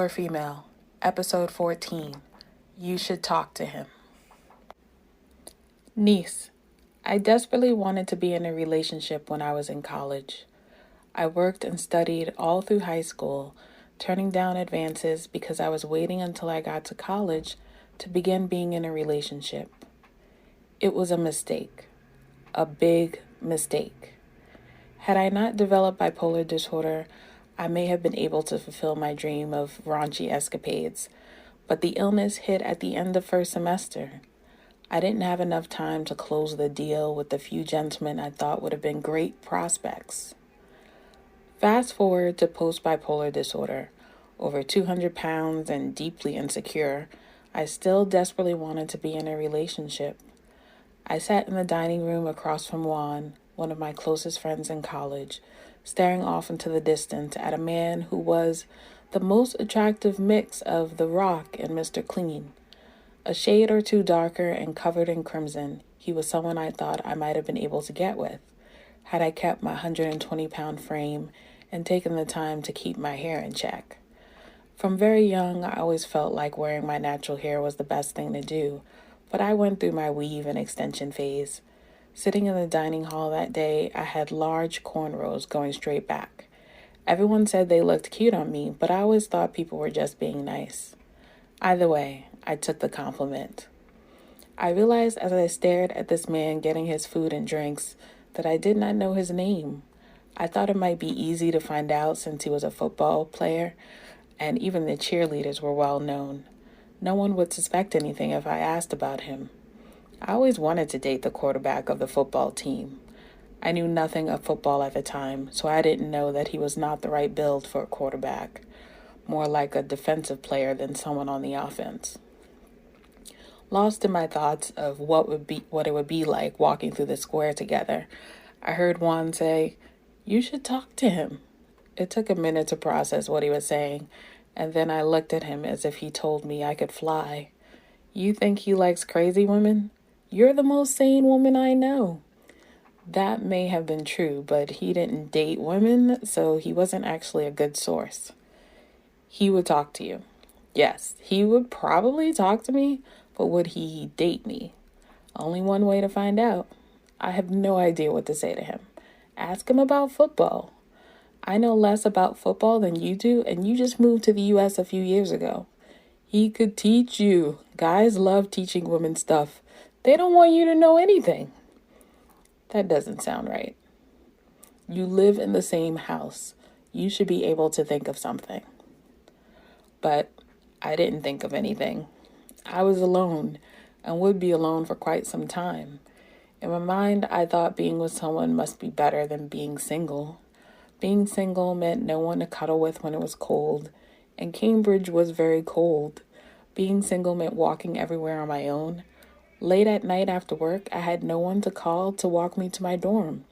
or Female, Episode 14. You should talk to him. Niece, I desperately wanted to be in a relationship when I was in college. I worked and studied all through high school, turning down advances because I was waiting until I got to college to begin being in a relationship. It was a mistake. A big mistake. Had I not developed bipolar disorder, I may have been able to fulfill my dream of raunchy escapades, but the illness hit at the end of first semester. I didn't have enough time to close the deal with the few gentlemen I thought would have been great prospects. Fast forward to post-bipolar disorder, over 200 pounds and deeply insecure, I still desperately wanted to be in a relationship. I sat in the dining room across from Juan, one of my closest friends in college, staring off into the distance at a man who was the most attractive mix of The Rock and Mr. Clean. A shade or two darker and covered in crimson, he was someone I thought I might have been able to get with, had I kept my 120-pound frame and taken the time to keep my hair in check. From very young, I always felt like wearing my natural hair was the best thing to do, but I went through my weave and extension phase. Sitting in the dining hall that day, I had large cornrows going straight back. Everyone said they looked cute on me, but I always thought people were just being nice. Either way, I took the compliment. I realized as I stared at this man getting his food and drinks that I did not know his name. I thought it might be easy to find out since he was a football player, and even the cheerleaders were well known. No one would suspect anything if I asked about him. I always wanted to date the quarterback of the football team. I knew nothing of football at the time, so I didn't know that he was not the right build for a quarterback, more like a defensive player than someone on the offense. Lost in my thoughts of what it would be like walking through the square together, I heard Juan say, "You should talk to him." It took a minute to process what he was saying, and then I looked at him as if he told me I could fly. "You think he likes crazy women? You're the most sane woman I know." That may have been true, but he didn't date women, so he wasn't actually a good source. He would talk to you. Yes, he would probably talk to me, but would he date me? Only one way to find out. I have no idea what to say to him. Ask him about football. I know less about football than you do, and you just moved to the U.S. a few years ago. He could teach you. Guys love teaching women stuff. They don't want you to know anything. That doesn't sound right. You live in the same house. You should be able to think of something. But I didn't think of anything. I was alone and would be alone for quite some time. In my mind, I thought being with someone must be better than being single. Being single meant no one to cuddle with when it was cold, and Cambridge was very cold. Being single meant walking everywhere on my own. Late at night after work, I had no one to call to walk me to my dorm.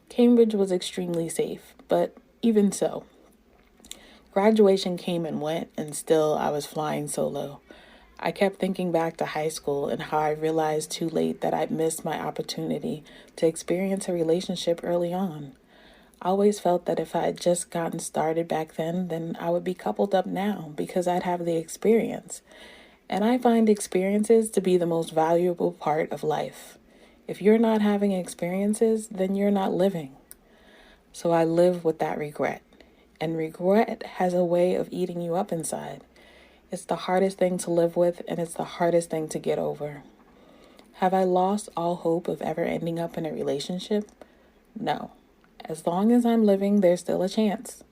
Cambridge was extremely safe, but even so. Graduation came and went, and still I was flying solo. I kept thinking back to high school and how I realized too late that I'd missed my opportunity to experience a relationship early on. I always felt that if I had just gotten started back then I would be coupled up now because I'd have the experience. And I find experiences to be the most valuable part of life. If you're not having experiences, then you're not living. So I live with that regret. And regret has a way of eating you up inside. It's the hardest thing to live with, and it's the hardest thing to get over. Have I lost all hope of ever ending up in a relationship? No. As long as I'm living, there's still a chance.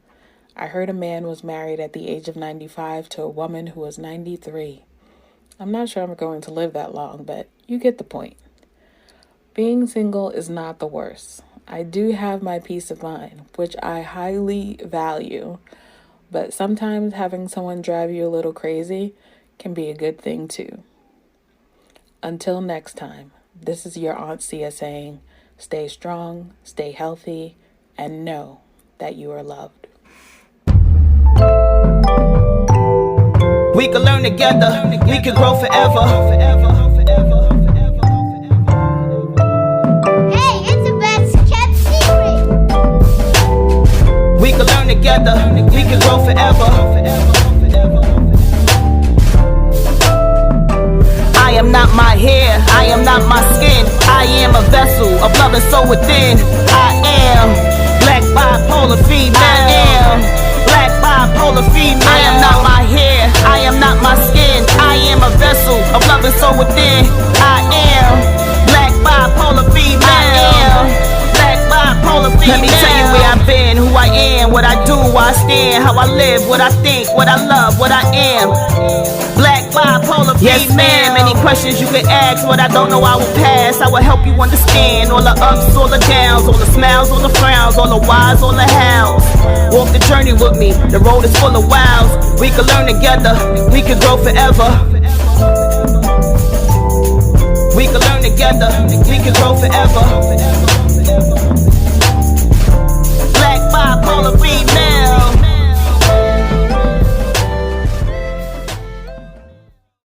I heard a man was married at the age of 95 to a woman who was 93. I'm not sure I'm going to live that long, but you get the point. Being single is not the worst. I do have my peace of mind, which I highly value, but sometimes having someone drive you a little crazy can be a good thing too. Until next time, this is your Aunt Sia saying, stay strong, stay healthy, and know that you are loved. We can learn together, we can grow forever. Hey, it's the best kept secret. We can learn together, we can grow forever. I am not my hair, I am not my skin. I am a vessel of love and soul within. I am black bipolar female. I am black bipolar female. I am not my hair, I am not my skin. I am a vessel of love and soul within. I am black bipolar female. I am black bipolar female. Let me tell you where I've been, who I am, what I do, where I stand, how I live, what I think, what I love, what I am. Black bipolar female. Yes, man, many questions you could ask. What I don't know I will pass. I will help you understand all the ups, all the downs, all the smiles, all the frowns, all the whys, all the hows. Walk the journey with me, the road is full of wows. We can learn together, we can grow forever. We can learn together, we can grow forever.